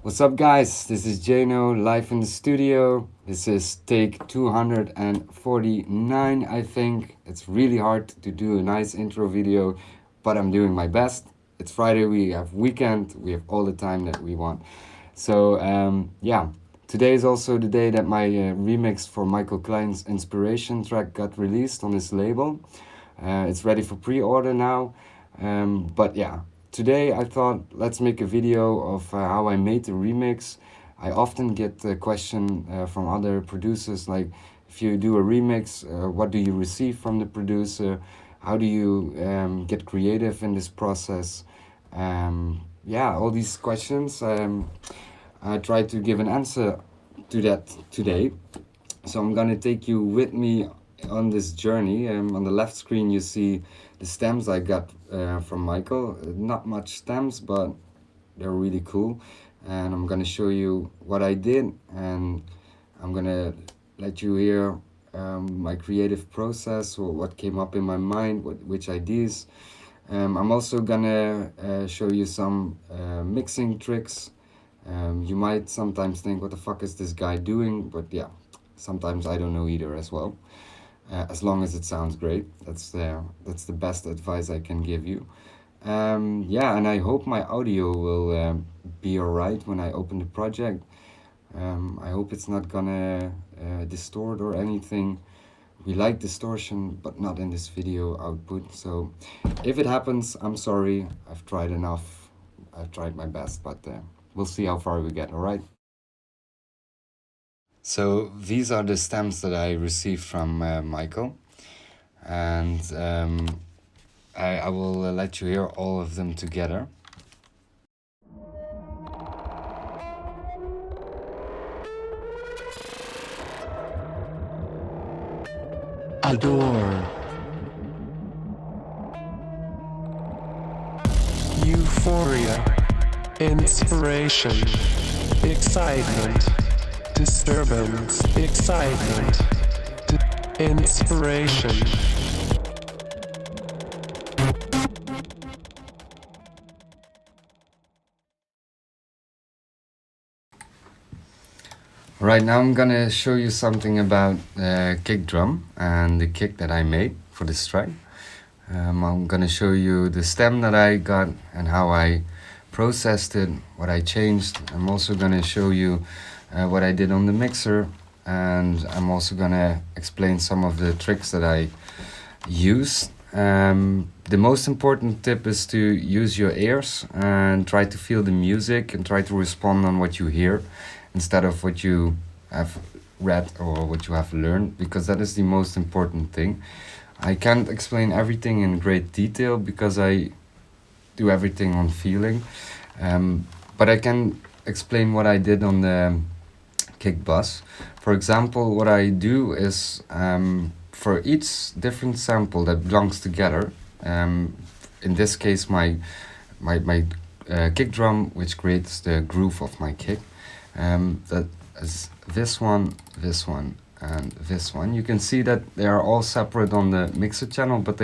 What's up, guys? This is JNO live in the studio. This is take 249, I think. It's really hard to do a nice intro video, but I'm doing my best. It's Friday, we have weekend, we have all the time that we want. So, yeah, today is also the day that my remix for Michael Klein's Inspiration track got released on his label. It's ready for pre-order now. But yeah, today I thought let's make a video of how I made the remix. I often get the question from other producers like, if you do a remix, what do you receive from the producer? How do you get creative in this process? Yeah, all these questions. I try to give an answer to that today. So I'm gonna take you with me on this journey. On the left screen you see the stems I got from Michael. Not much stems, but they're really cool. And I'm gonna show you what I did, and I'm gonna let you hear my creative process, or what came up in my mind, which ideas. I'm also gonna show you some mixing tricks. You might sometimes think, what the fuck is this guy doing? But yeah, sometimes I don't know either as well. As long as it sounds great, that's the best advice I can give you. Yeah, and I hope my audio will be alright when I open the project. I hope it's not gonna distort or anything. We like distortion, but not in this video output. So if it happens, I'm sorry. I've tried enough. I've tried my best, but we'll see how far we get, alright? So these are the stems that I received from Michael, and I will let you hear all of them together. Adore. Euphoria. Inspiration. Excitement. Disturbance. Excitement. Inspiration. Right now I'm gonna show you something about the kick drum and the kick that I made for this track. I'm gonna show you the stem that I got and how I processed it, what I changed. I'm also gonna show you what I did on the mixer, and I'm also gonna explain some of the tricks that I use. The most important tip is to use your ears and try to feel the music and try to respond on what you hear instead of what you have read or what you have learned, because that is the most important thing. I can't explain everything in great detail because I do everything on feeling, but I can explain what I did on the kick bus. For example, what I do is for each different sample that belongs together, in this case my kick drum, which creates the groove of my kick, that is this one, and this one. You can see that they are all separate on the mixer channel, but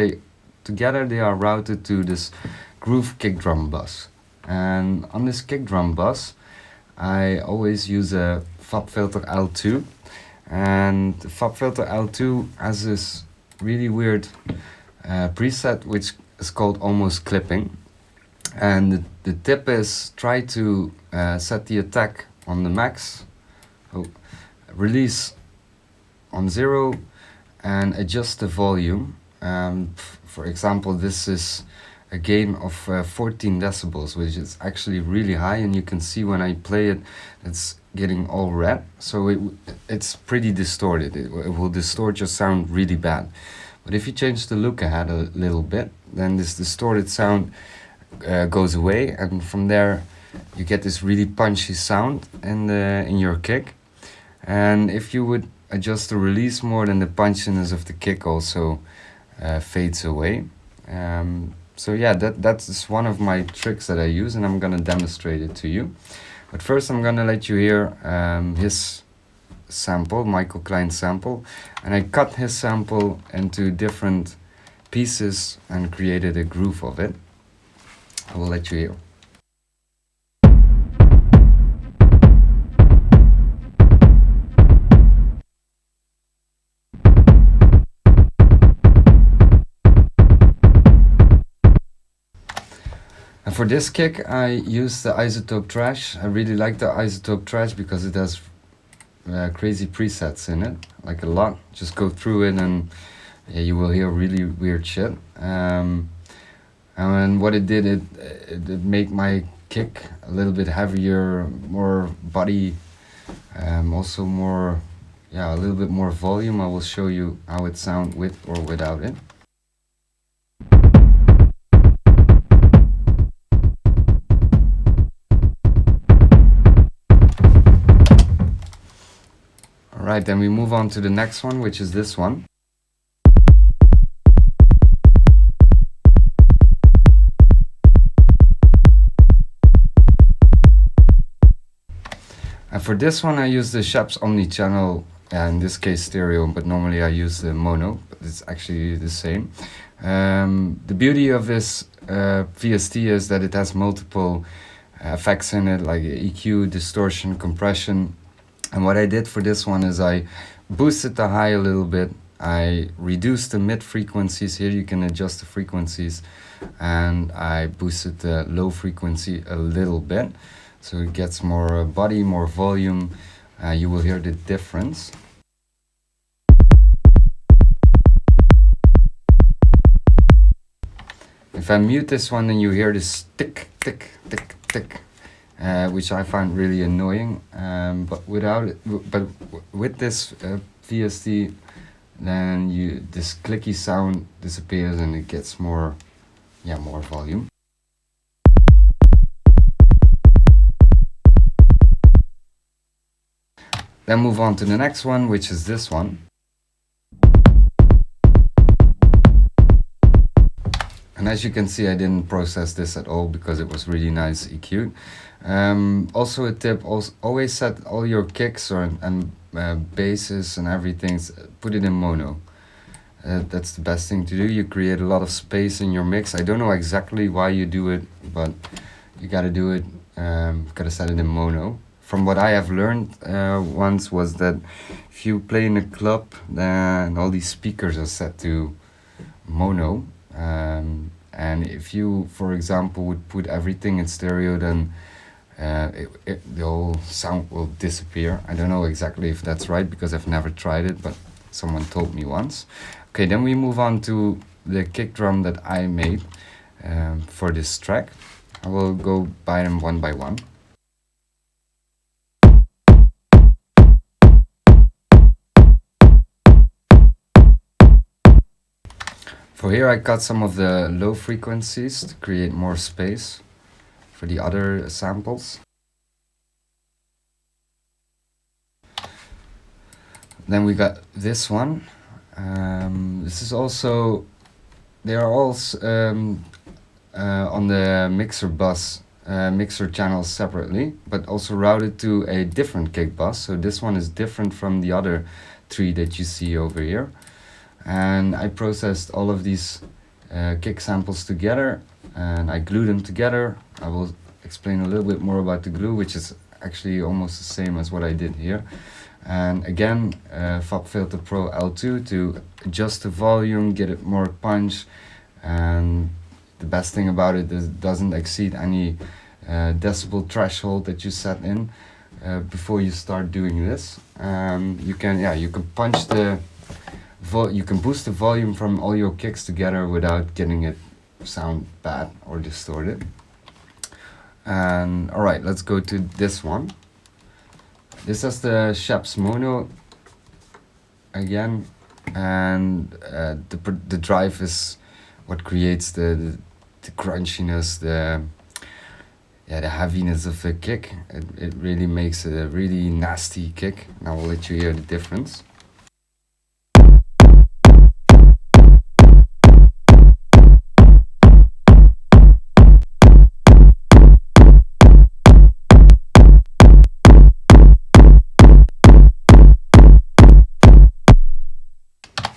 together they are routed to this groove kick drum bus. And on this kick drum bus I always use a FabFilter L2, and the FabFilter L2 has this really weird preset which is called almost clipping, and the tip is try to set the attack on the max, release on 0, and adjust the volume. For example, this is a gain of 14 decibels, which is actually really high, and you can see when I play it, it's getting all red, so it's pretty distorted. It will distort your sound really bad. But if you change the look ahead a little bit, then this distorted sound goes away, and from there you get this really punchy sound in your kick. And if you would adjust the release more, then the punchiness of the kick also fades away. So yeah, that's one of my tricks that I use, and I'm gonna demonstrate it to you. But first I'm gonna let you hear his sample, Michael Klein sample, and I cut his sample into different pieces and created a groove of it. I will let you hear. And for this kick, I use the Isotope Trash. I really like the Isotope Trash because it has crazy presets in it, like a lot. Just go through it and you will hear really weird shit. And what it did, it made my kick a little bit heavier, more body, also more, a little bit more volume. I will show you how it sounds with or without it. Alright, then we move on to the next one, which is this one. And for this one I use the Schaps omni-channel, in this case stereo, but normally I use the mono, but it's actually the same. The beauty of this VST is that it has multiple effects in it, like EQ, distortion, compression. And what I did for this one is I boosted the high a little bit, I reduced the mid frequencies, here you can adjust the frequencies, and I boosted the low frequency a little bit. So it gets more body, more volume. You will hear the difference. If I mute this one, then you hear this tick, tick, tick, tick, which I find really annoying. But with this VST, then this clicky sound disappears and it gets more volume. Then move on to the next one, which is this one. And as you can see, I didn't process this at all because it was really nice EQ'd. Also a tip, always set all your kicks and basses and everything, put it in mono. That's the best thing to do. You create a lot of space in your mix. I don't know exactly why you do it, but you gotta do it, gotta set it in mono. From what I have learned once was that if you play in a club, then all these speakers are set to mono. And if you, for example, would put everything in stereo, then the whole sound will disappear. I don't know exactly if that's right because I've never tried it, but someone told me once. Okay, then we move on to the kick drum that I made for this track. I will go by them one by one. For here I cut some of the low frequencies to create more space for the other samples. Then we got this one. This is also, they are all on the mixer bus, mixer channels separately, but also routed to a different kick bus. So this one is different from the other three that you see over here. And I processed all of these kick samples together and I glued them together. I will explain a little bit more about the glue, which is actually almost the same as what I did here. And again, FabFilter Pro L2 to adjust the volume, get it more punch. And the best thing about it is it doesn't exceed any decibel threshold that you set in before you start doing this. You can punch you can boost the volume from all your kicks together without getting it sound bad or distorted. And alright, let's go to this one. This has the Schaps mono again, and the drive is what creates the crunchiness, the heaviness of the kick. It really makes it a really nasty kick. Now I'll let you hear the difference.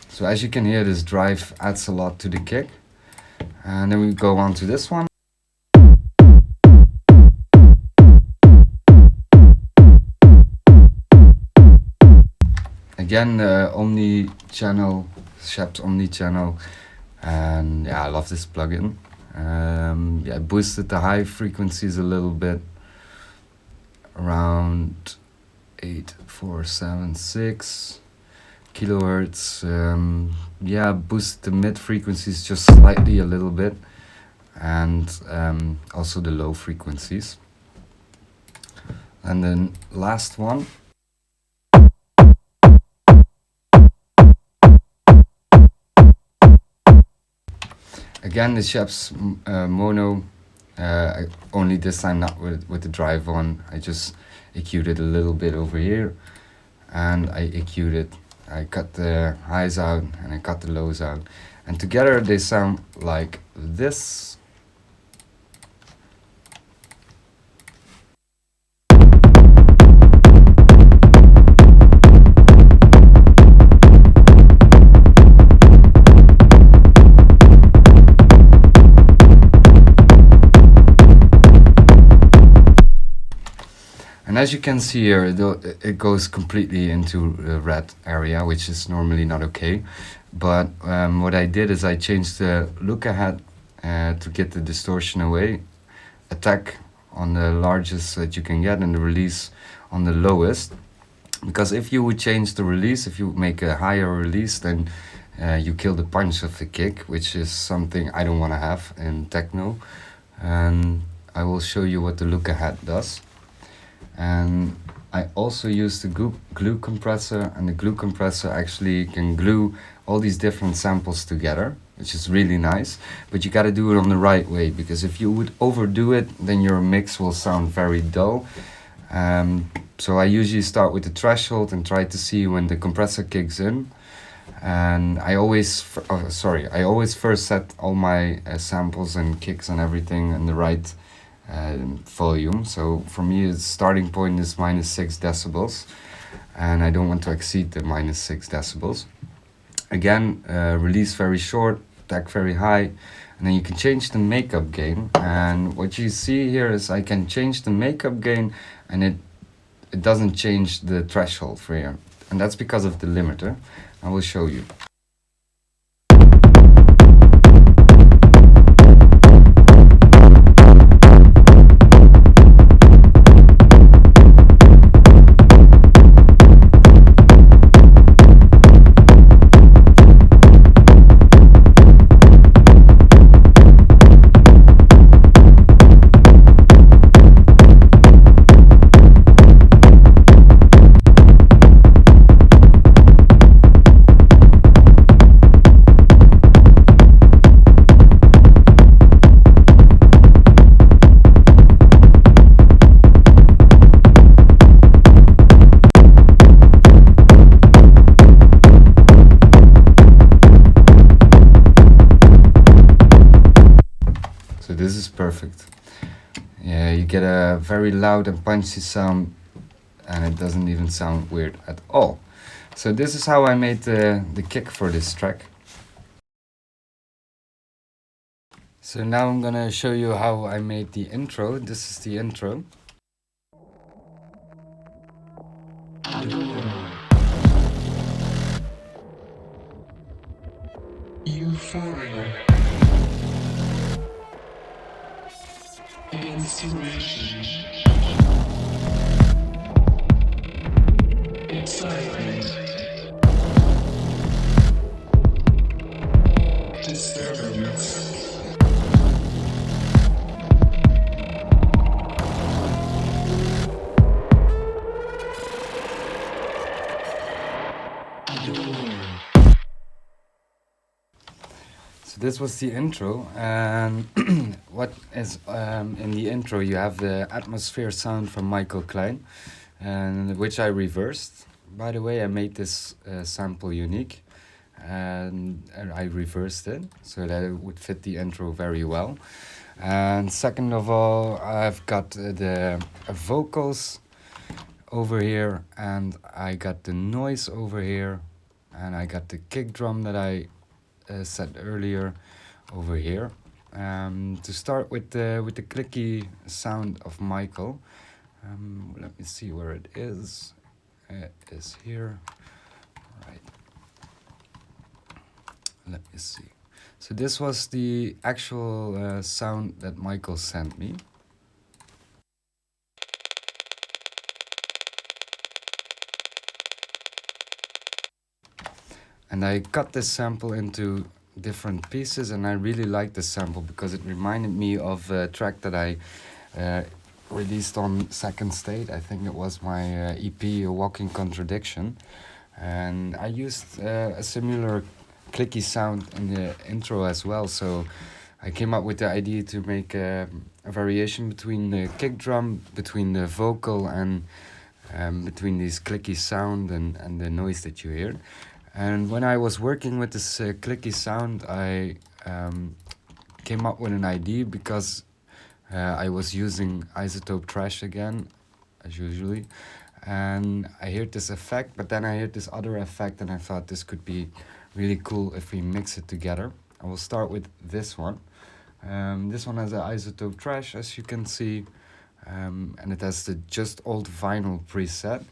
So as you can hear, this drive adds a lot to the kick. And then we go on to this one. Again, omni-channel, Schaps omni-channel. And yeah, I love this plugin. Yeah, boosted the high frequencies a little bit, around 8476 kilohertz. Yeah, boosted the mid frequencies just slightly a little bit, and also the low frequencies. And then last one. Again, the Chef's mono, only this time not with the drive on. I just EQ'd it a little bit over here, and I EQ'd it. I cut the highs out and I cut the lows out, and together they sound like this. And as you can see here, it goes completely into the red area, which is normally not okay. But what I did is I changed the look ahead to get the distortion away, attack on the largest that you can get, and the release on the lowest. Because if you would change the release, if you make a higher release, then you kill the punch of the kick, which is something I don't want to have in techno. And I will show you what the look ahead does. And I also use the glue compressor, and the glue compressor actually can glue all these different samples together, which is really nice. But you got to do it on the right way, because if you would overdo it, then your mix will sound very dull. So I usually start with the threshold and try to see when the compressor kicks in. And I always first set all my samples and kicks and everything in the right volume. So for me, the starting point is -6 decibels, and I don't want to exceed the -6 decibels. Again, release very short, attack very high, and then you can change the makeup gain. And what you see here is I can change the makeup gain, and it doesn't change the threshold for here, and that's because of the limiter. I will show you. So this is perfect. Yeah, you get a very loud and punchy sound, and it doesn't even sound weird at all. So this is how I made the kick for this track. So now I'm gonna show you how I made the intro. This is the intro. Euphoria. Inspiration. Excitement. Disturbance. So this was the intro, and what is in the intro, you have the atmosphere sound from Michael Klein, and which I reversed. By the way, I made this sample unique, and I reversed it so that it would fit the intro very well. And second of all, I've got the vocals over here, and I got the noise over here, and I got the kick drum that I said earlier over here. To start with the clicky sound of Michael, let me see where it is. It is here, right? Let me see. So this was the actual sound that Michael sent me. And I cut this sample into different pieces, and I really liked this sample because it reminded me of a track that I released on Second State. I think it was my EP, A Walking Contradiction. And I used a similar clicky sound in the intro as well. So I came up with the idea to make a variation between the kick drum, between the vocal, and between this clicky sound and the noise that you hear. And when I was working with this clicky sound, I came up with an idea because I was using isotope trash again, as usually. And I heard this effect, but then I heard this other effect, and I thought this could be really cool if we mix it together. I will start with this one. This one has an isotope trash, as you can see, and it has the just old vinyl preset.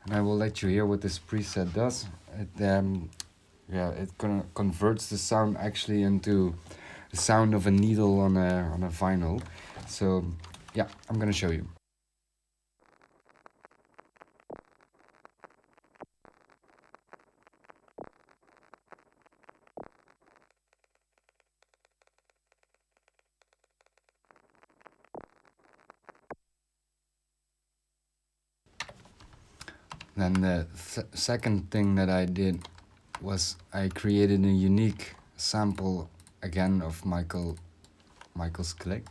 And I will let you hear what this preset does. It converts the sound actually into the sound of a needle on a vinyl. So yeah, I'm gonna show you. Then the second thing that I did was I created a unique sample again of Michael's click,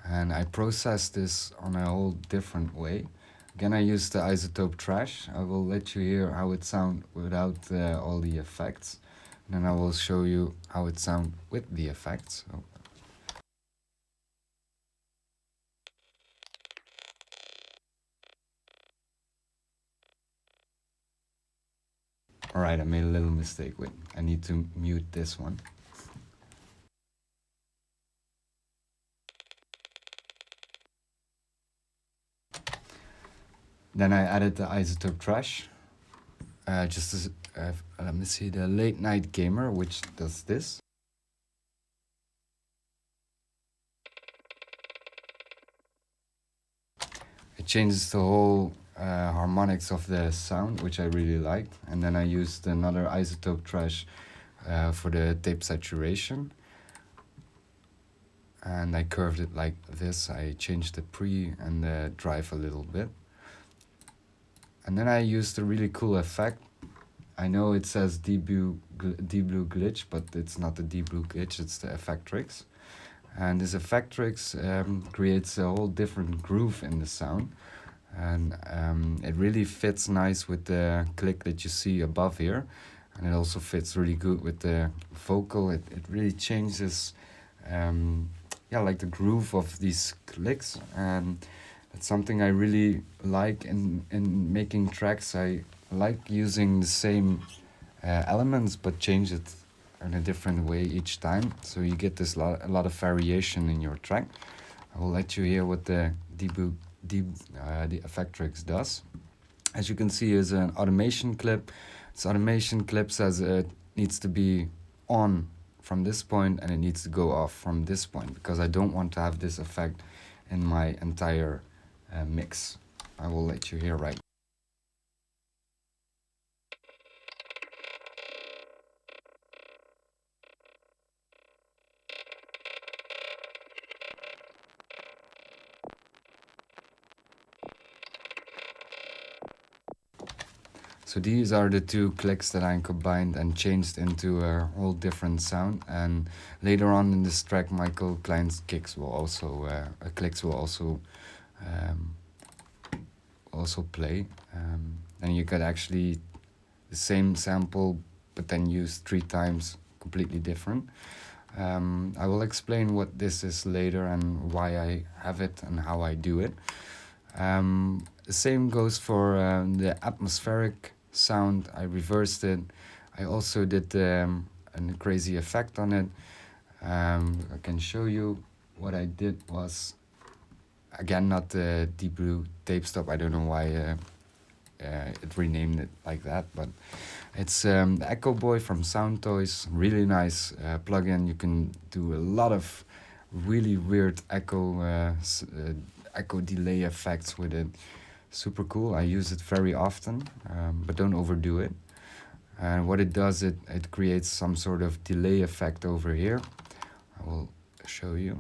and I processed this on a whole different way. Again, I used the isotope trash. I will let you hear how it sounds without all the effects, and then I will show you how it sounds with the effects. So. Alright, I made a little mistake. Wait, I need to mute this one. Then I added the isotope trash. Just as, let me see, the late night gamer, which does this. It changes the whole harmonics of the sound, which I really liked. And then I used another isotope trash for the tape saturation. And I curved it like this. I changed the pre and the drive a little bit. And then I used a really cool effect. I know it says D-Blue glitch, but it's not the D-Blue glitch, it's the Effectrix. And this Effectrix creates a whole different groove in the sound. And it really fits nice with the click that you see above here. And it also fits really good with the vocal. It really changes like the groove of these clicks. And it's something I really like in making tracks. I like using the same elements but change it in a different way each time, so you get a lot of variation in your track. I will let you hear what the Effectrix does. As you can see, is an automation clip. This automation clip says it needs to be on from this point and it needs to go off from this point, because I don't want to have this effect in my entire mix. I will let you hear right. So these are the two clicks that I combined and changed into a whole different sound. And later on in this track, Michael Klein's clicks will also play. And you could actually the same sample, but then use 3 times completely different. I will explain what this is later and why I have it and how I do it. The same goes for the atmospheric sound. I reversed it. I also did a crazy effect on it. I can show you what I did was, again, not the deep blue tape stop. I don't know why it renamed it like that, but it's the Echo Boy from Sound Toys. Really nice plugin. You can do a lot of really weird echo delay effects with it. Super cool. I use it very often, but don't overdo it. And what it does, it creates some sort of delay effect over here. I will show you.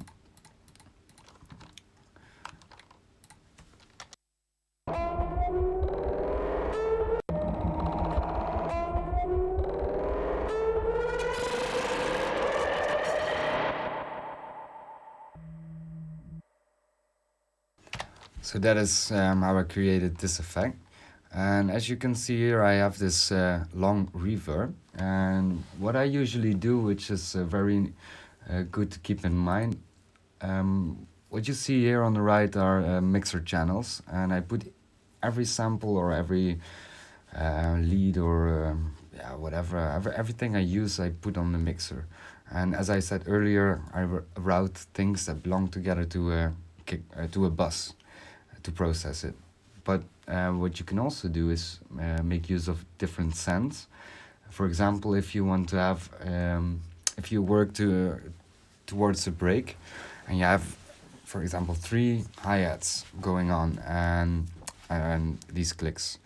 So that is how I created this effect. And as you can see here, I have this long reverb. And what I usually do, which is very good to keep in mind, what you see here on the right are mixer channels. And I put every sample or every lead or yeah, whatever, everything I use, I put on the mixer. And as I said earlier, I route things that belong together to a bus to process it. But what you can also do is make use of different sends. For example, if you want to have, if you work towards a break, and you have, for example, 3 hi-hats going on and these clicks,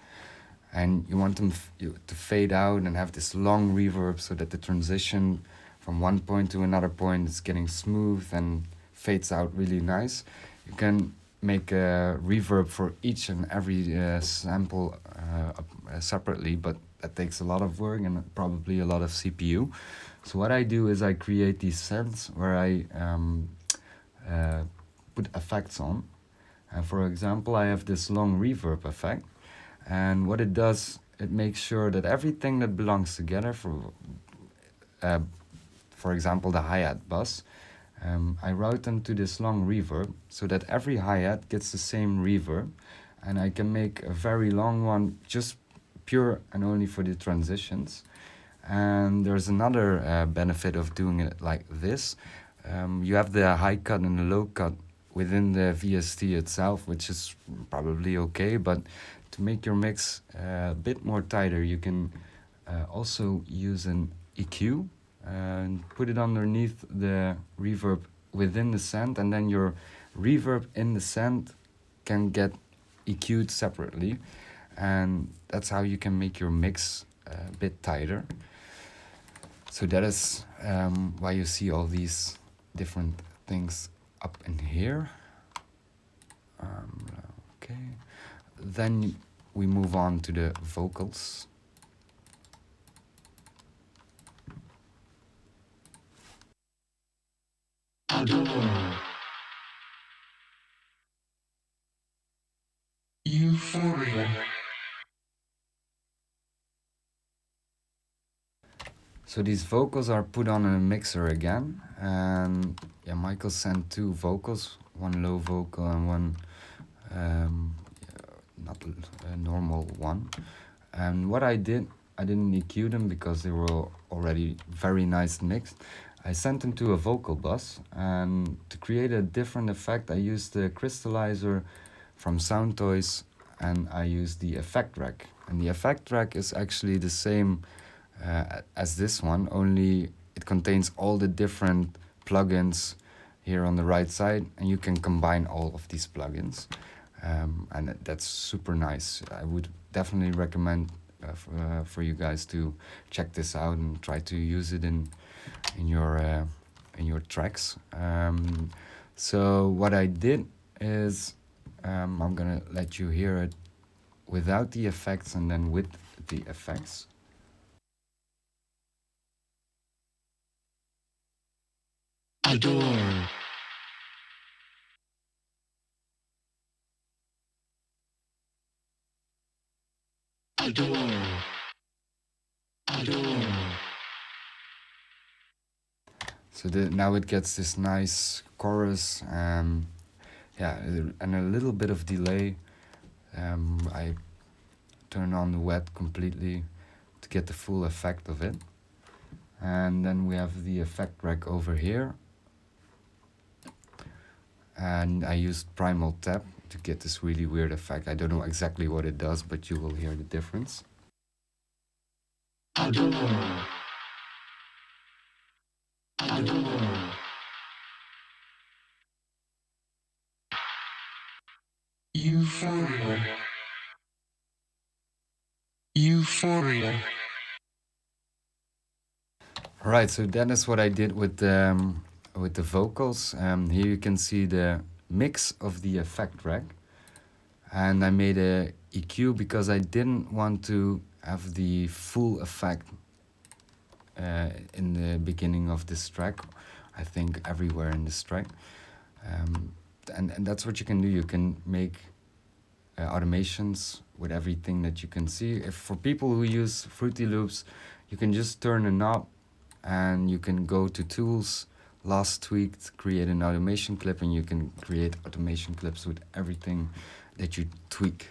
and you want them to fade out and have this long reverb so that the transition from one point to another point is getting smooth and fades out really nice. You can make a reverb for each and every sample separately, but that takes a lot of work and probably a lot of CPU. So what I do is I create these sets where I put effects on. And for example, I have this long reverb effect. And what it does, it makes sure that everything that belongs together, for example, the hi-hat bus, I route them to this long reverb so that every hi-hat gets the same reverb, and I can make a very long one just pure and only for the transitions. And there's another benefit of doing it like this. You have the high cut and the low cut within the VST itself, which is probably okay, but to make your mix a bit more tighter, you can also use an EQ and put it underneath the reverb within the send, and then your reverb in the send can get EQ'd separately, and that's how you can make your mix a bit tighter. So that is why you see all these different things up in here. Okay, then we move on to the vocals. Adore. Euphoria. So these vocals are put on a mixer again, and yeah, Michael sent 2 vocals, one low vocal and one not a normal one. And what I did, I didn't EQ them because they were already very nice mixed. I sent them to a vocal bus, and to create a different effect, I used the crystallizer from Sound Toys, and I used the effect rack. And the effect rack is actually the same as this one, only it contains all the different plugins here on the right side, and you can combine all of these plugins, and that's super nice. I would definitely recommend for you guys to check this out and try to use it in your tracks. So what I did is I'm gonna let you hear it without the effects and then with the effects. Adore. Adore. Adore. So now it gets this nice chorus, yeah, and a little bit of delay. I turn on the wet completely to get the full effect of it. And then we have the effect rack over here. and I used primal tap to get this really weird effect. I don't know exactly what it does, but you will hear the difference. Adore. Adore. Euphoria. Euphoria. Right, so that is what I did with the vocals. Here you can see the mix of the effect rack, and I made a EQ because I didn't want to have the full effect in the beginning of this track. I think everywhere in this track, and that's what you can do. You can make automations with everything that you can see. If for people who use Fruity Loops, you can just turn a knob and you can go to tools, last tweaked, create an automation clip, and you can create automation clips with everything that you tweak.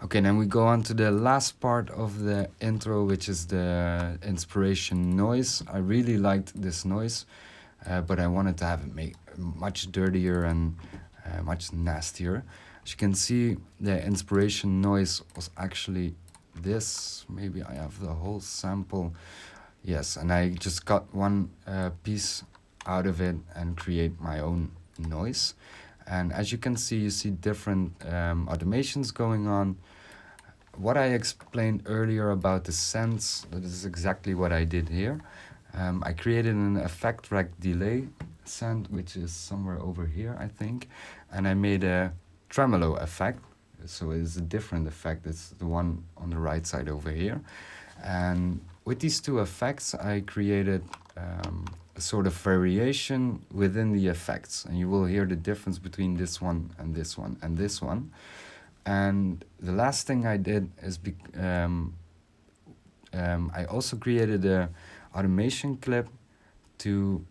Okay, then we go on to the last part of the intro, which is the inspiration noise. I really liked this noise, but I wanted to have it make much dirtier and much nastier. As you can see, the inspiration noise was actually this. Maybe I have the whole sample. Yes, and I just got one piece out of it and create my own noise. And as you can see, you see different automations going on. What I explained earlier about the sense, that is exactly what I did here. I created an effect rack delay send, which is somewhere over here, I think. And I made a tremolo effect. So it's a different effect. It's the one on the right side over here. And with these two effects, I created a sort of variation within the effects. And you will hear the difference between this one and this one and this one. And the last thing I did is I also created a automation clip to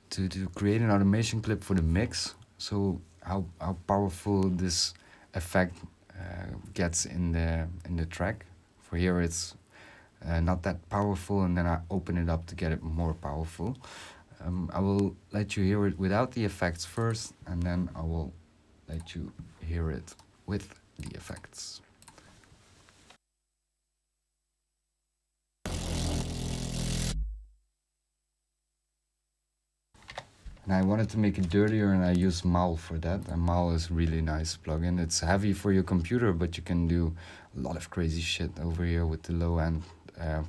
to create an automation clip for the mix. So how powerful this effect gets in the track. For here it's not that powerful, and then I open it up to get it more powerful. I will let you hear it without the effects first, and then I will let you hear it with the effects. And I wanted to make it dirtier, and I use Mal for that. And Mal is a really nice plugin. It's heavy for your computer, but you can do a lot of crazy shit over here with the low end.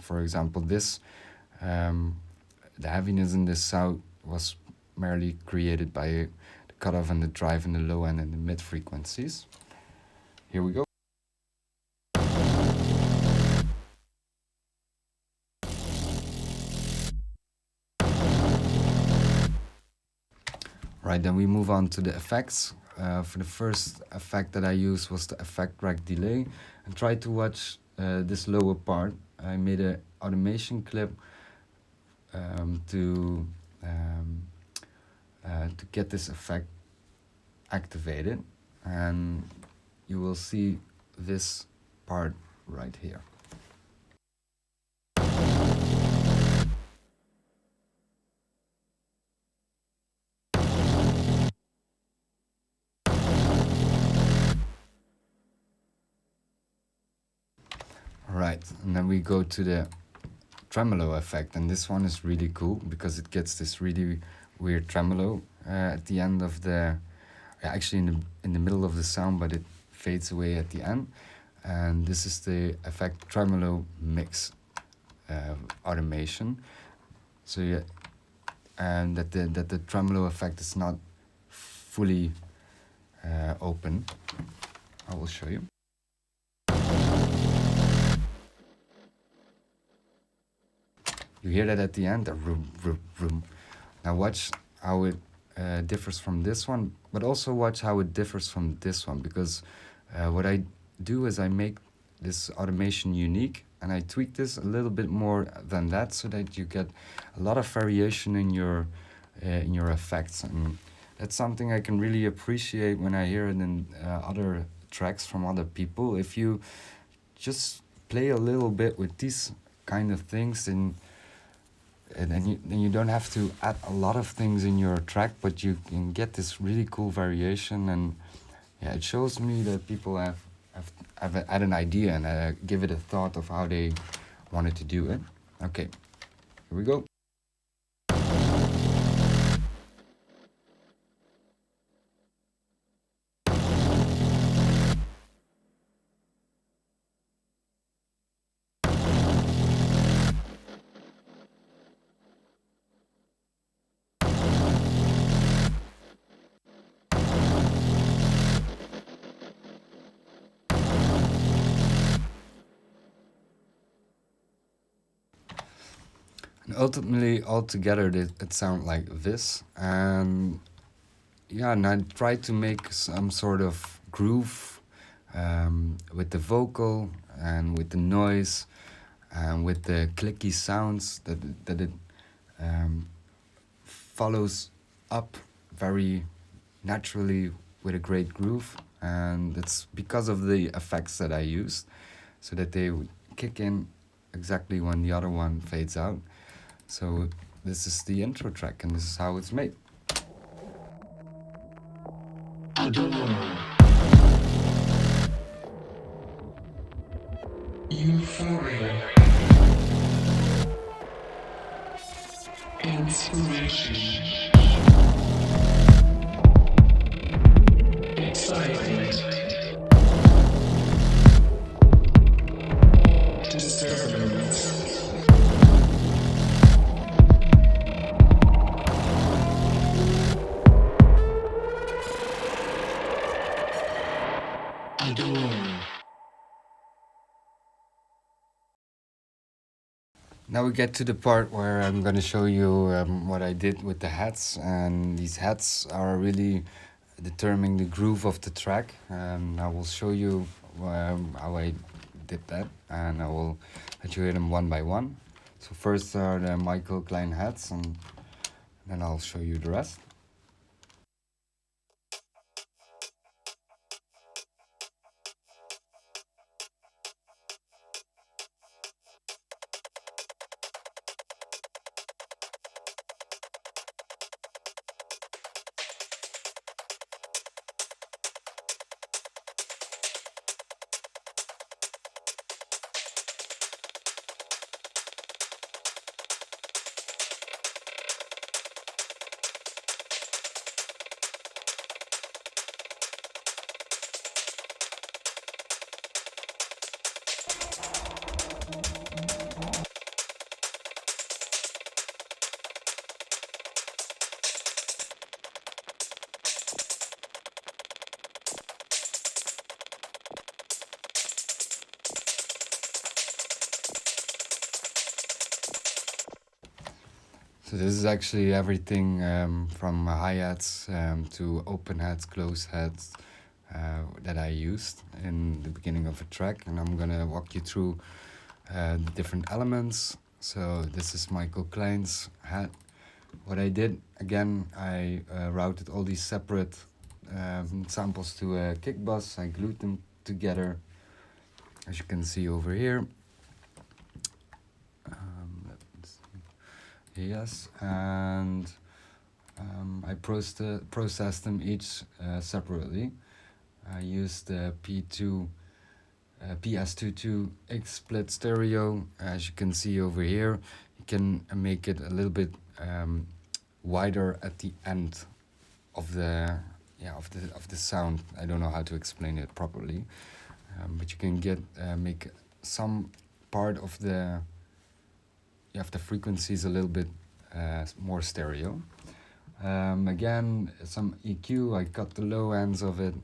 For example, this, the heaviness in this sound was merely created by the cutoff and the drive in the low end and the mid frequencies. Here we go. Right, then we move on to the effects. For the first effect that I used was the effect rack delay, and try to watch this lower part. I made an automation clip to get this effect activated, and you will see this part right here. Right, and then we go to the tremolo effect, and this one is really cool because it gets this really weird tremolo at the end of the, actually in the middle of the sound, but it fades away at the end. And this is the effect tremolo mix automation. So yeah, and that the tremolo effect is not fully open. I will show you. You hear that at the end, the room, room, room. Now watch how it differs from this one, but also watch how it differs from this one, because what I do is I make this automation unique, and I tweak this a little bit more than that, so that you get a lot of variation in your effects. And that's something I can really appreciate when I hear it in other tracks from other people. If you just play a little bit with these kind of things, and then you don't have to add a lot of things in your track, but you can get this really cool variation. And yeah, it shows me that people have had an idea and give it a thought of how they wanted to do it. Okay, here we go. And ultimately, altogether, it sounds like this. And yeah, and I tried to make some sort of groove with the vocal and with the noise and with the clicky sounds that it um, follows up very naturally with a great groove. And it's because of the effects that I used, so that they would kick in exactly when the other one fades out. So this is the intro track, and this is how it's made. Euphoria. Inspiration. Excitement. Disturbance. Adore. Now we get to the part where I'm going to show you what I did with the hats, and these hats are really determining the groove of the track. I will show you how I did that, and I will let you hear them one by one. So first are the Michael Klein hats, and then I'll show you the rest. So this is actually everything from hi-hats to open hats, closed hats that I used in the beginning of a track, and I'm gonna walk you through the different elements. So this is Michael Klein's hat. What I did, again, I routed all these separate samples to a kick bus. I glued them together, as you can see over here. Yes, and I processed them each separately. I used the PS22 X split stereo. As you can see over here, you can make it a little bit wider at the end of the of the sound. I don't know how to explain it properly, but you can make some part of the frequencies a little bit more stereo. Again, some EQ, I cut the low ends of it,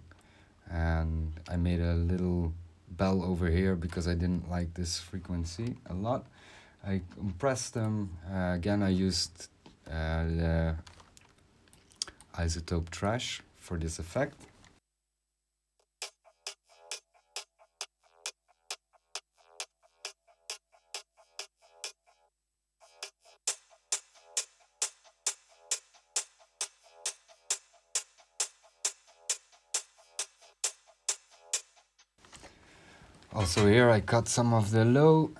and I made a little bell over here because I didn't like this frequency a lot. I compressed them. Again, I used the isotope trash for this effect. Also here I cut some of the low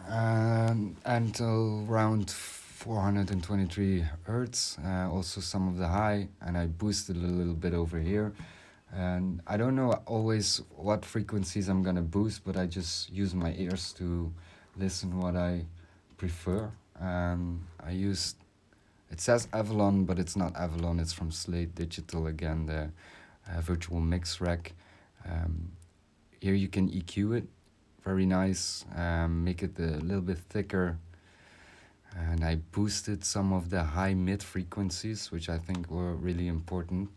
until around 423 hertz, also some of the high, and I boosted a little bit over here. And I don't know always what frequencies I'm gonna boost, but I just use my ears to listen what I prefer. I used, it says Avalon, but it's not Avalon, it's from Slate Digital again, the virtual mix rack. Here you can EQ it, very nice, make it a little bit thicker. And I boosted some of the high mid frequencies, which I think were really important.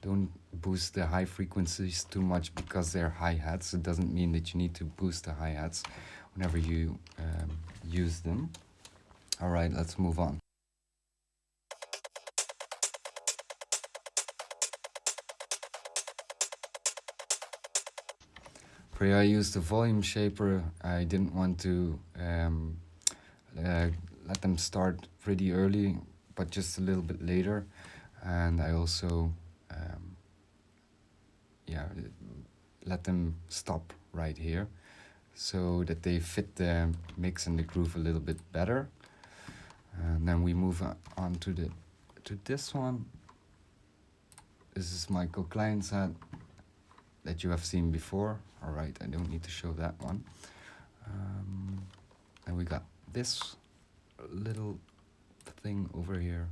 Don't boost the high frequencies too much because they're hi-hats. It doesn't mean that you need to boost the hi-hats whenever you use them. All right, let's move on. For here I used the volume shaper. I didn't want to let them start pretty early, but just a little bit later. And I also let them stop right here so that they fit the mix and the groove a little bit better. And then we move on to this one. This is Michael Klein's hat that you have seen before. All right, I don't need to show that one. And we got this little thing over here.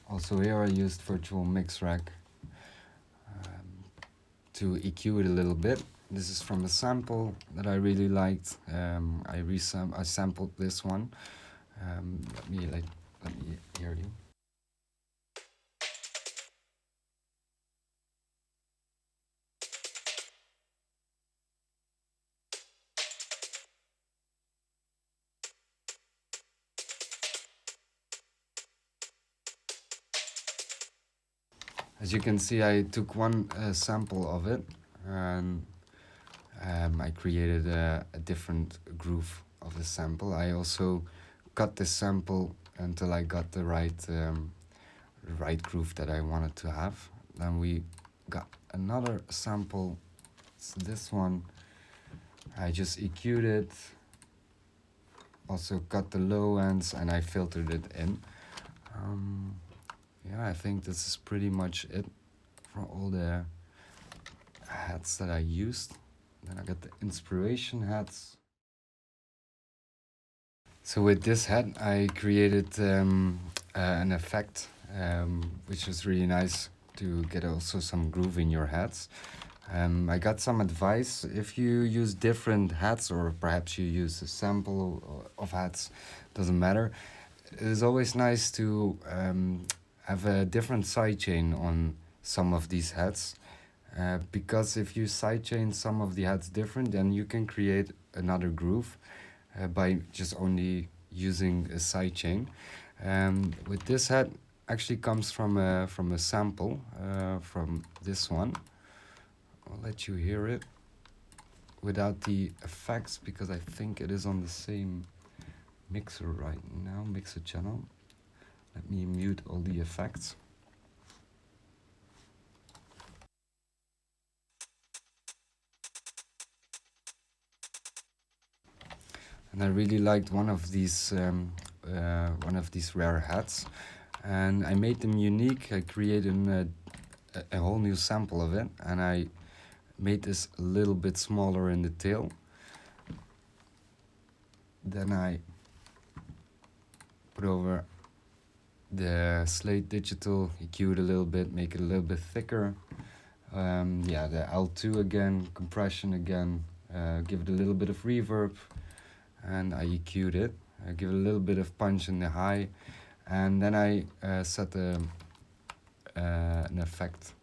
Also here I used virtual mix rack to EQ it a little bit. This is from a sample that I really liked. I sampled this one. Let me hear you. As you can see, I took one sample of it and I created a different groove of the sample. I also cut the sample until I got the right groove that I wanted to have. Then we got another sample. It's this one. I just EQ'd it. Also cut the low ends and I filtered it in. Yeah, I think this is pretty much it for all the hats that I used. Then I got the inspiration hats. So with this hat, I created an effect, which was really nice to get also some groove in your hats. I got some advice. If you use different hats, or perhaps you use a sample of hats, doesn't matter. It is always nice to have a different sidechain on some of these hats. Because if you sidechain some of the hats different, then you can create another groove by just only using a sidechain. With this hat, actually comes from a sample from this one. I'll let you hear it without the effects because I think it is on the same mixer right now, mixer channel. Let me mute all the effects. And I really liked one of these rare hats, and I made them unique. I created a whole new sample of it, and I made this a little bit smaller in the tail. Then I put over the Slate Digital, EQ it a little bit, make it a little bit thicker. Yeah, the L2 again, compression again, give it a little bit of reverb, and I EQ'd it. I give it a little bit of punch in the high, and then I set an effect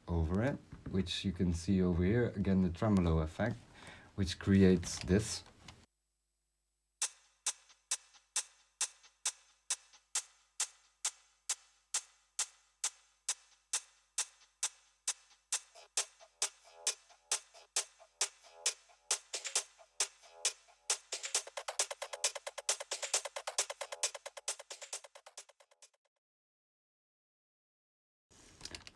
over it, which you can see over here, again the tremolo effect, which creates this.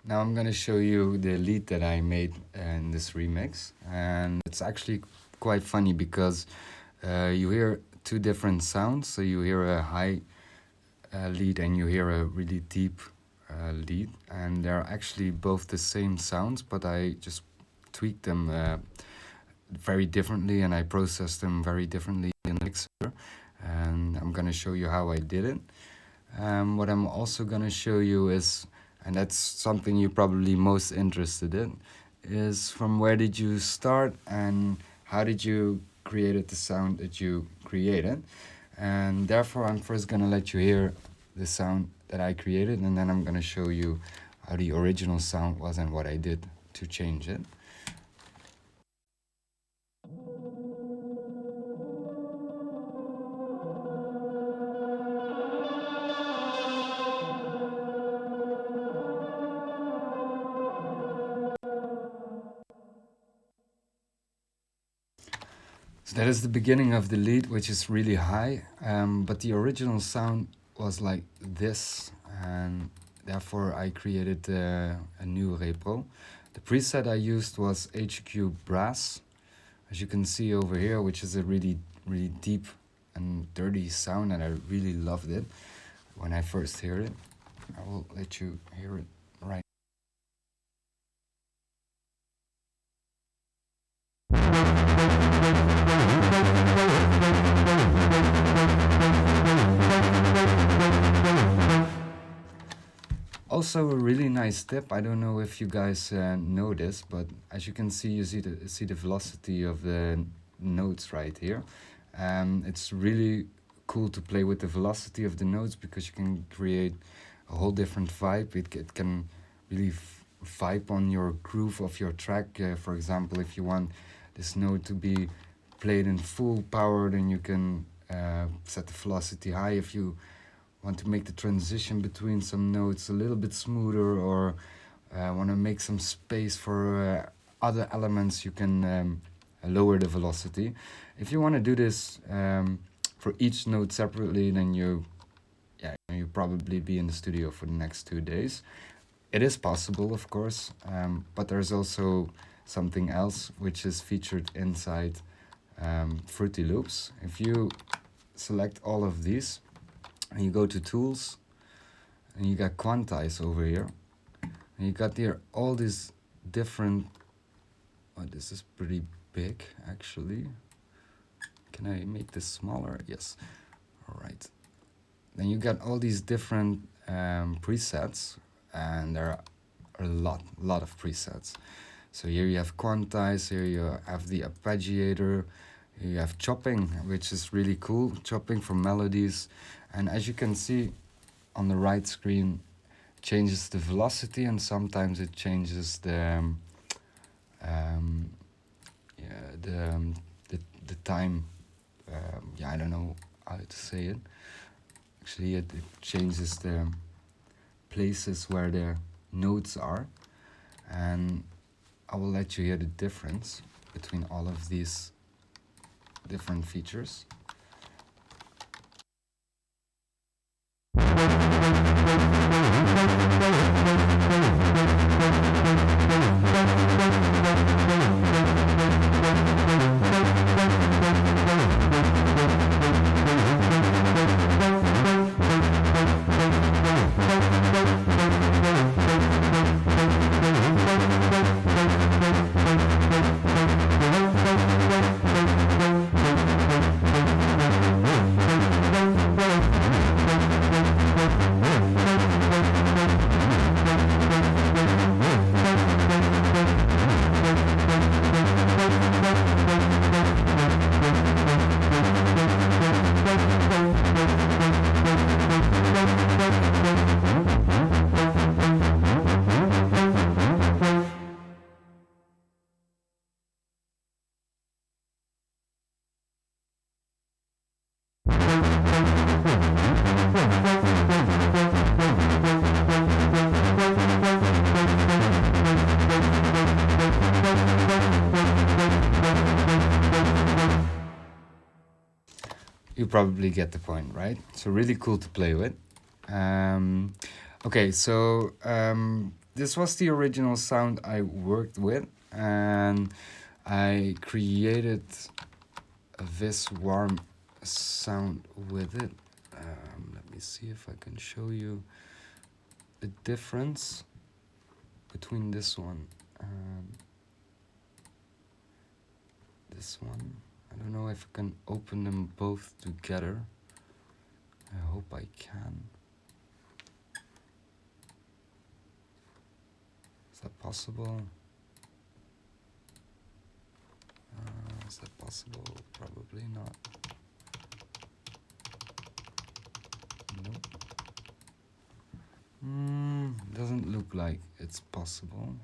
Now I'm gonna show you the lead that I made in this remix, and it's actually quite funny because you hear two different sounds. So you hear a high lead and you hear a really deep lead, and they're actually both the same sounds, but I just tweaked them very differently, and I processed them very differently in the mixer. And I'm gonna show you how I did it. What I'm also gonna show you is, and that's something you're probably most interested in, is from where did you start and how did you create the sound that you created. And therefore I'm first gonna let you hear the sound that I created, and then I'm gonna show you how the original sound was and what I did to change it. So that is the beginning of the lead, which is really high, but the original sound was like this, and therefore I created a new repro. The preset I used was HQ Brass, as you can see over here, which is a really deep and dirty sound, and I really loved it when I first heard it. I will let you hear it right. Also a really nice tip, I don't know if you guys know this, but as you can see, you see the velocity of the notes right here. It's really cool to play with the velocity of the notes because you can create a whole different vibe. It can really vibe on your groove of your track. For example, if you want this note to be played in full power, then you can set the velocity high. If you want to make the transition between some notes a little bit smoother, or want to make some space for other elements, you can lower the velocity. If you want to do this for each note separately, then you probably be in the studio for the next 2 days. It is possible, of course, but there's also something else which is featured inside Fruity Loops. If you select all of these and you go to Tools, and you got Quantize over here, and you got here all these different, oh, this is pretty big actually. Can I make this smaller? Yes. All right. Then you got all these different presets, and there are a lot of presets. So here you have Quantize, here you have the arpeggiator, here you have chopping, which is really cool, chopping for melodies. And as you can see on the right screen, it changes the velocity, and sometimes it changes the time. I don't know how to say it. Actually, it changes the places where the notes are, and I will let you hear the difference between all of these different features. You probably get the point, right? So really cool to play with. Okay, so this was the original sound I worked with, and I created this warm sound with it. Let me see if I can show you the difference between this one and this one. I don't know if I can open them both together. I hope I can. Is that possible? Is that possible? Probably not. Nope. Doesn't look like it's possible.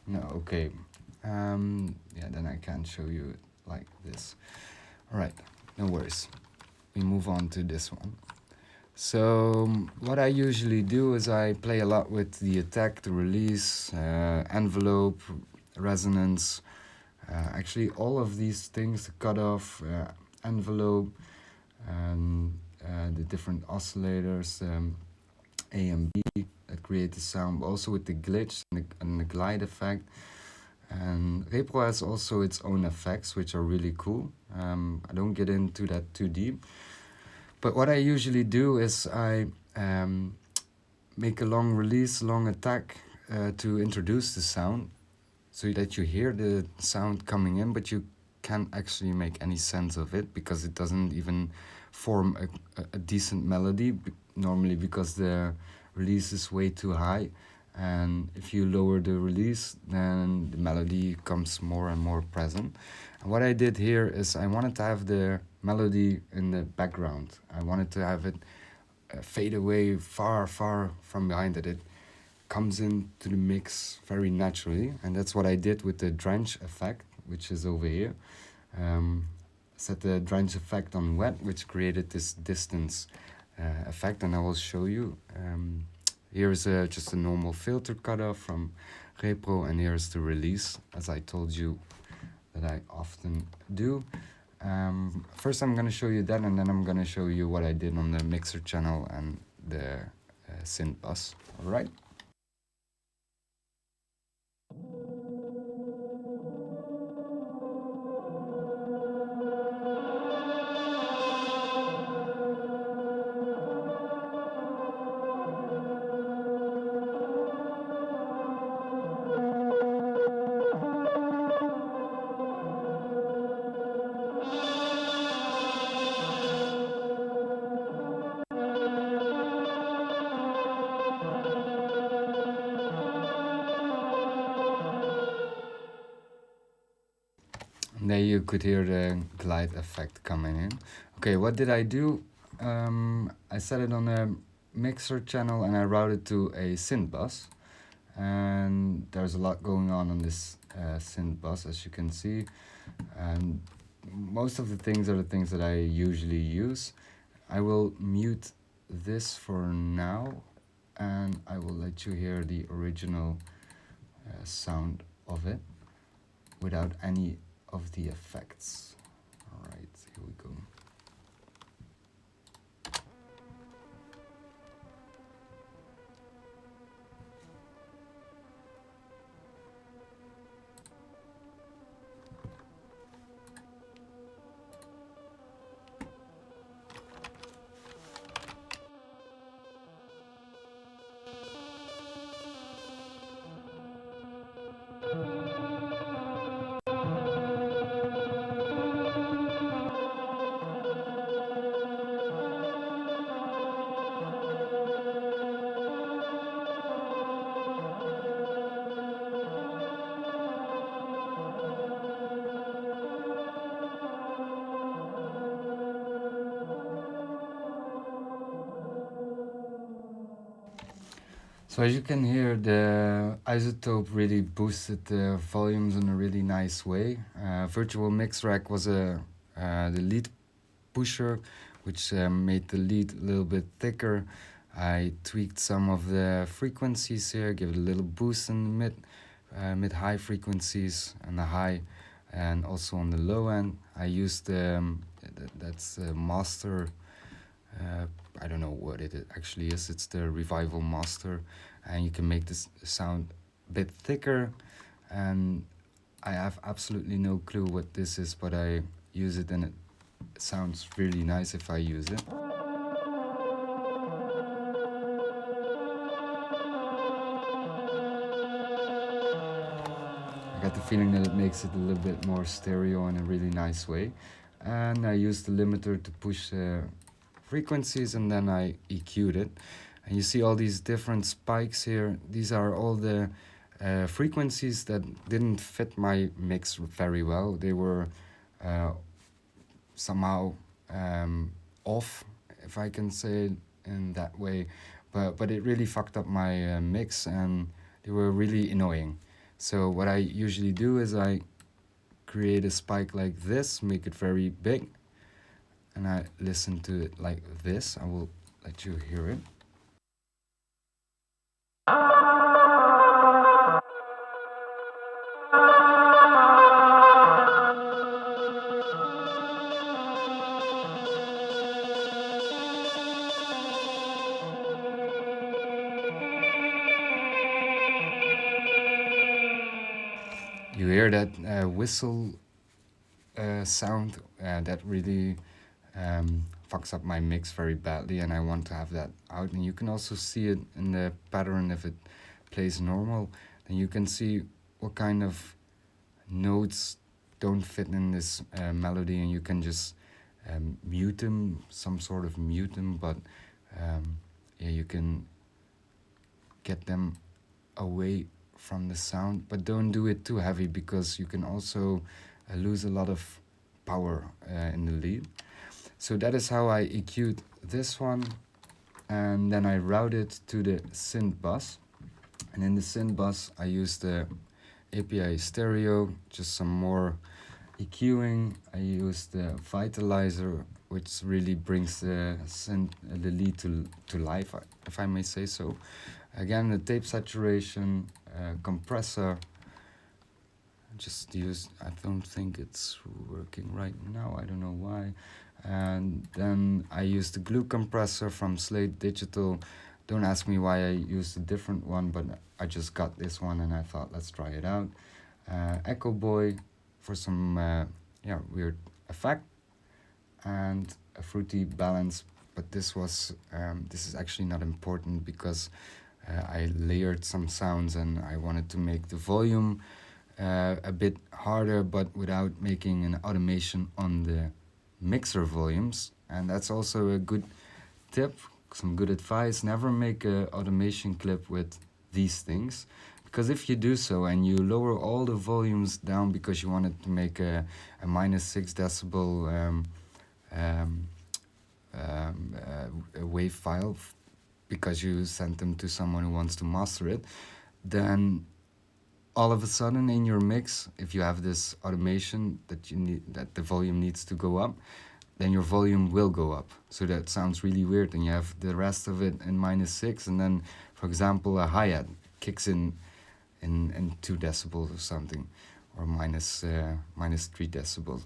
No, okay. Yeah, then I can't show you it like this. Alright, no worries. We move on to this one. So what I usually do is I play a lot with the attack, the release, envelope, resonance. Actually, all of these things, the cutoff, envelope, and the different oscillators, A and B, that create the sound, but also with the glitch and the glide effect. And Repro has also its own effects, which are really cool. I don't get into that too deep. But what I usually do is I make a long release, long attack to introduce the sound, so that you hear the sound coming in, but you can't actually make any sense of it because it doesn't even form a decent melody, normally because the release is way too high. And if you lower the release, then the melody comes more and more present. And what I did here is I wanted to have the melody in the background. I wanted to have it fade away far, far from behind, that it comes into the mix very naturally. And that's what I did with the drench effect, which is over here. Set the drench effect on wet, which created this distance effect, and I will show you. Here's just a normal filter cutoff from Repro, and here's the release, as I told you that I often do. First I'm going to show you that, and then I'm going to show you what I did on the mixer channel and the synth bus. Alright? And there you could hear the glide effect coming in. Okay, what did I do? I set it on a mixer channel and I routed to a synth bus. And there's a lot going on this synth bus, as you can see. And most of the things are the things that I usually use. I will mute this for now, and I will let you hear the original sound of it without any of the effects. Alright, here we go. So as you can hear, the isotope really boosted the volumes in a really nice way. Virtual Mix Rack was the lead pusher, which made the lead a little bit thicker. I tweaked some of the frequencies here, give it a little boost in the mid-high frequencies and the high, and also on the low end. I used that's master. I don't know what it actually is. It's the Revival Master, and you can make this sound a bit thicker. And I have absolutely no clue what this is, but I use it and it sounds really nice if I use it. I got the feeling that it makes it a little bit more stereo in a really nice way. And I used the limiter to push frequencies, and then I EQ'd it. And you see all these different spikes here. These are all the frequencies that didn't fit my mix very well. They were somehow off, if I can say it in that way. But it really fucked up my mix, and they were really annoying. So what I usually do is I create a spike like this, make it very big, and I listen to it like this. I will let you hear it. You hear that whistle sound that really fucks up my mix very badly, and I want to have that out. And you can also see it in the pattern. If it plays normal, then you can see what kind of notes don't fit in this melody, and you can just mute them, some sort of mute them, but yeah, you can get them away from the sound, but don't do it too heavy, because you can also lose a lot of power in the lead. So that is how I EQ'd this one, and then I routed to the synth bus. And in the synth bus I used the API stereo, just some more EQing. I used the vitalizer, which really brings the lead to life, if I may say so. Again, the tape saturation, compressor. Just use, I don't think it's working right now, I don't know why. And then I used the glue compressor from Slate Digital. Don't ask me why I used a different one, but I just got this one and I thought, let's try it out. Echo Boy for some weird effect, and a fruity balance. But this is actually not important, because I layered some sounds and I wanted to make the volume a bit harder, but without making an automation on the mixer volumes. And that's also a good tip, some good advice. Never make an automation clip with these things, because if you do so and you lower all the volumes down because you wanted to make a -6 decibel a wave file, because you sent them to someone who wants to master it, then all of a sudden in your mix, if you have this automation that you need, that the volume needs to go up, then your volume will go up. So that sounds really weird, and you have the rest of it in -6, and then, for example, a hi-hat kicks in 2 decibels or something, or -3 decibels.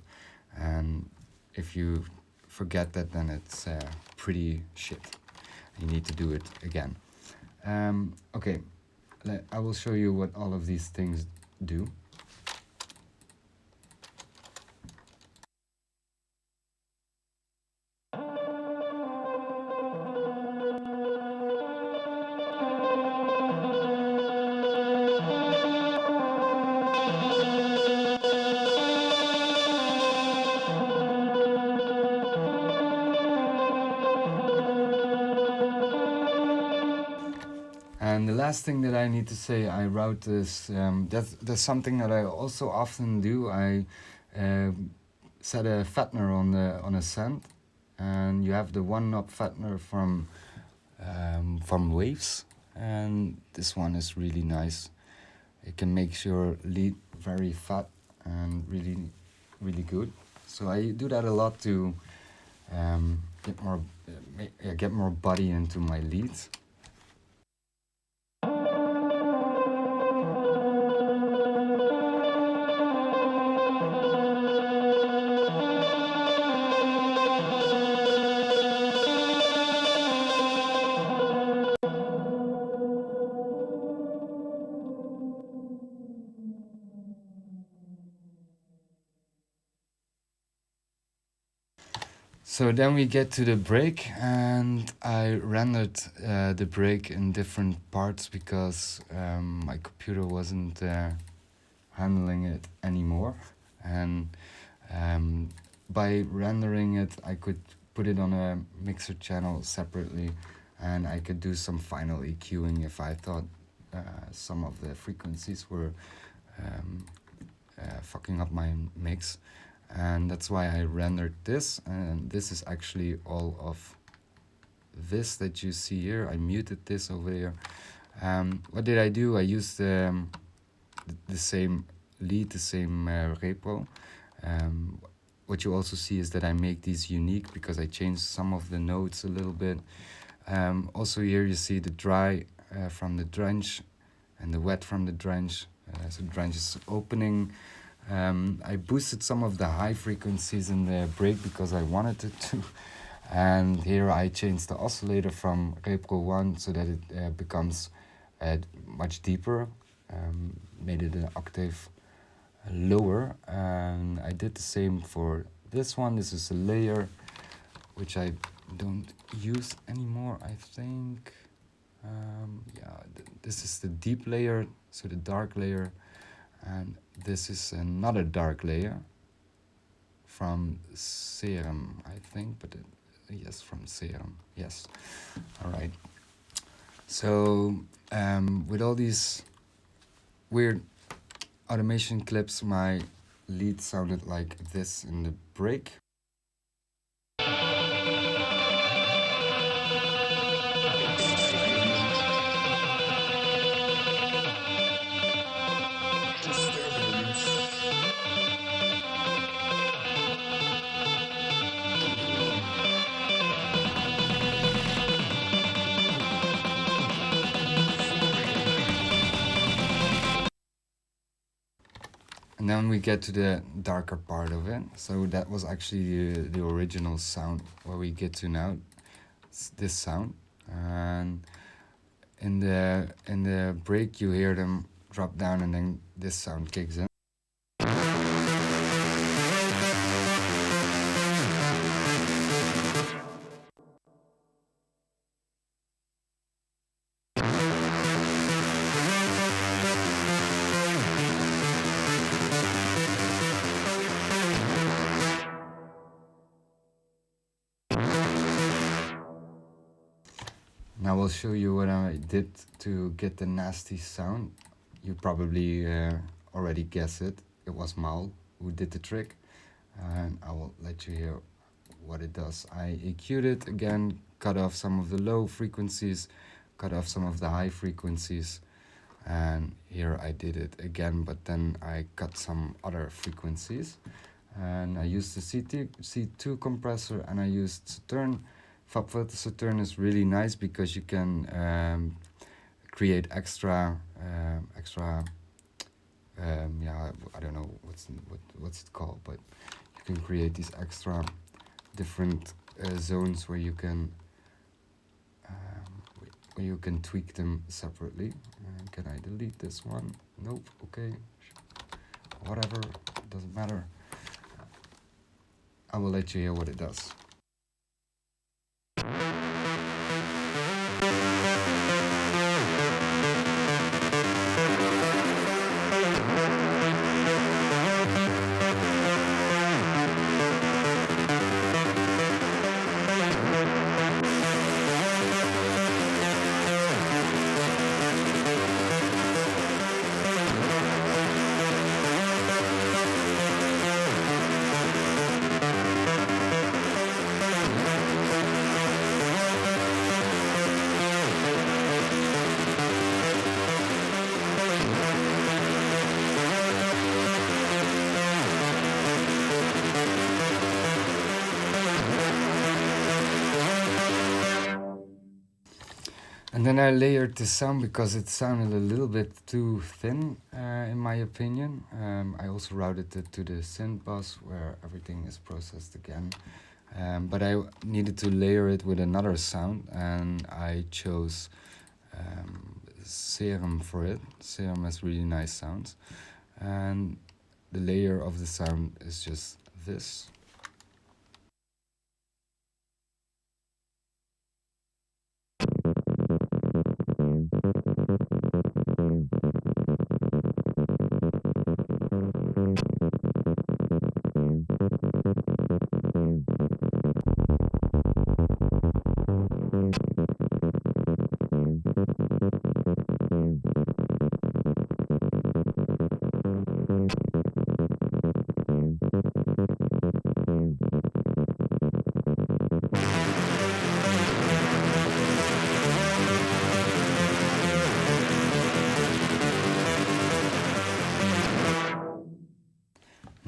And if you forget that, then it's pretty shit. You need to do it again. Okay, I will show you what all of these things do. And the last thing that I need to say, I route this, that's something that I also often do. I set a fattener on a send, and you have the 1-knob fattener from Waves, and this one is really nice. It can make your lead very fat and really good. So I do that a lot to get more body into my leads. So then we get to the break, and I rendered the break in different parts because my computer wasn't handling it anymore. And by rendering it, I could put it on a mixer channel separately, and I could do some final EQing if I thought some of the frequencies were fucking up my mix. And that's why I rendered this, and this is actually all of this that you see here. I muted this over here. What did I do? I used the same lead, the same repo. What you also see is that I make these unique because I changed some of the notes a little bit. Also here you see the dry from the drench and the wet from the drench. So the drench is opening. I boosted some of the high frequencies in the break because I wanted it to. And here I changed the oscillator from Repro 1 so that it becomes much deeper. Made it an octave lower. And I did the same for this one. This is a layer which I don't use anymore, I think. This is the deep layer, so the dark layer. And this is another dark layer from Serum, I think, but yes, from Serum, yes. All right. So with all these weird automation clips, my lead sounded like this in the break. And then we get to the darker part of it. So that was actually the original sound where we get to now. It's this sound. And in the break you hear them drop down, and then this sound kicks in. Now I will show you what I did to get the nasty sound. You probably already guess it. It was Mal who did the trick, and I will let you hear what it does. I EQ'd it again, cut off some of the low frequencies, cut off some of the high frequencies, and here I did it again, but then I cut some other frequencies. And I used the C2 compressor, and I used Saturn. FabFilter Saturn is really nice because you can create extra, I don't know what's it called, but you can create these extra different zones where you can tweak them separately. Can I delete this one? Nope. Okay, whatever, doesn't matter. I will let you hear what it does. And then I layered the sound because it sounded a little bit too thin, in my opinion. I also routed it to the synth bus where everything is processed again. But I needed to layer it with another sound, and I chose Serum for it. Serum has really nice sounds. And the layer of the sound is just this.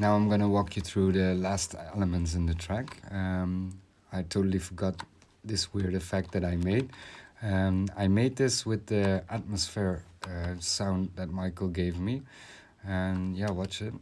Now I'm gonna walk you through the last elements in the track. I totally forgot this weird effect that I made. I made this with the atmosphere sound that Michael gave me. And yeah, watch it.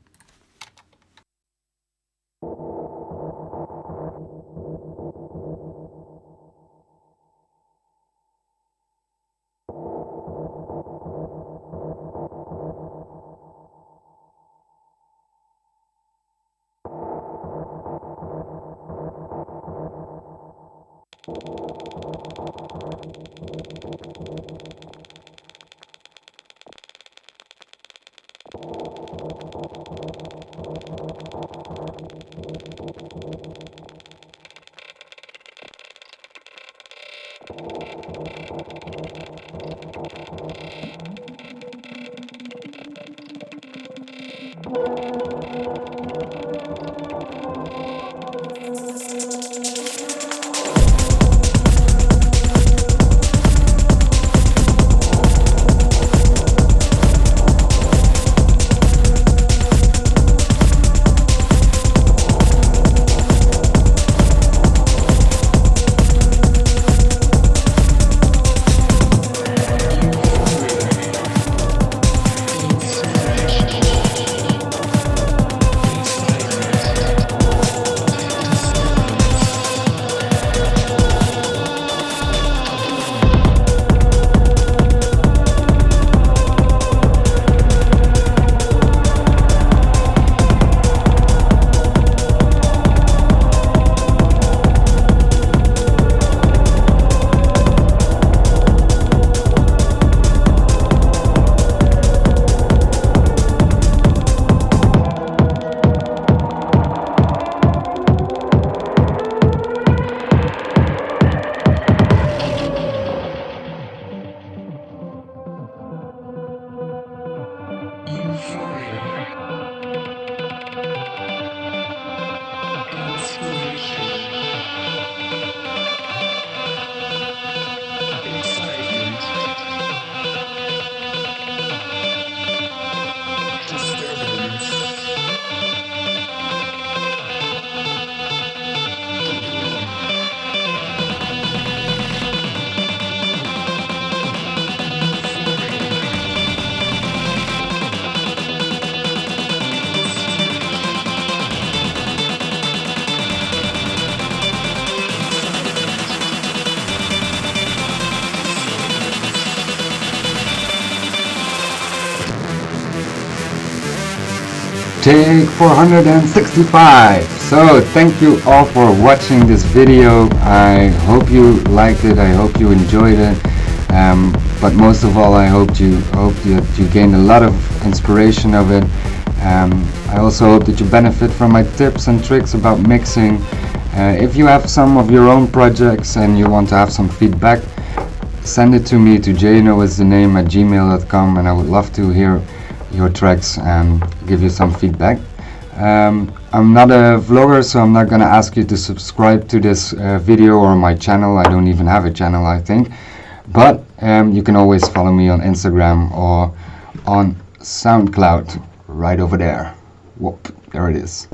Take 465. So thank you all for watching this video. I hope you liked it. I hope you enjoyed it. But most of all, I hope that you gained a lot of inspiration of it. I also hope that you benefit from my tips and tricks about mixing. If you have some of your own projects and you want to have some feedback, send it to me to jnoisthename@gmail.com, and I would love to hear your tracks and give you some feedback. I'm not a vlogger, so I'm not gonna ask you to subscribe to this video or my channel. I don't even have a channel, I think. But you can always follow me on Instagram or on SoundCloud right over there. Whoop, there it is.